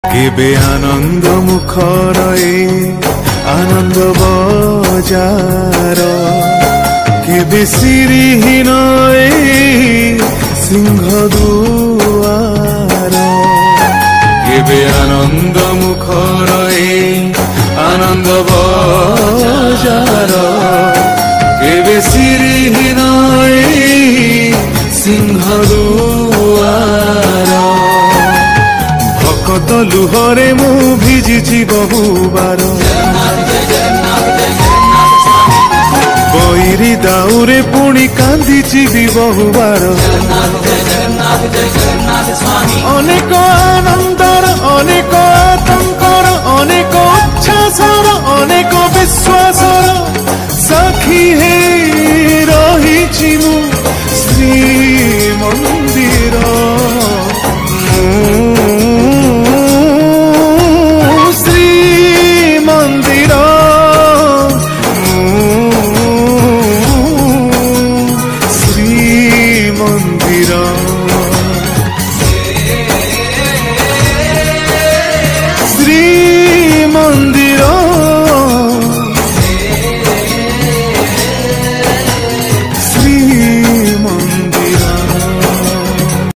केबे आनंद मुखर आनंद बजार केबे सिरिहीन सिंह दुआर केबे आनंद मुखर आनंद बजार केबे सिरिहीन सिंह दुआर भकत लुहरे मु भिजिछि बहुबार बैरी दाउरे पुणी कांदिछि भी बहुबार अनेक आनंदर अनेक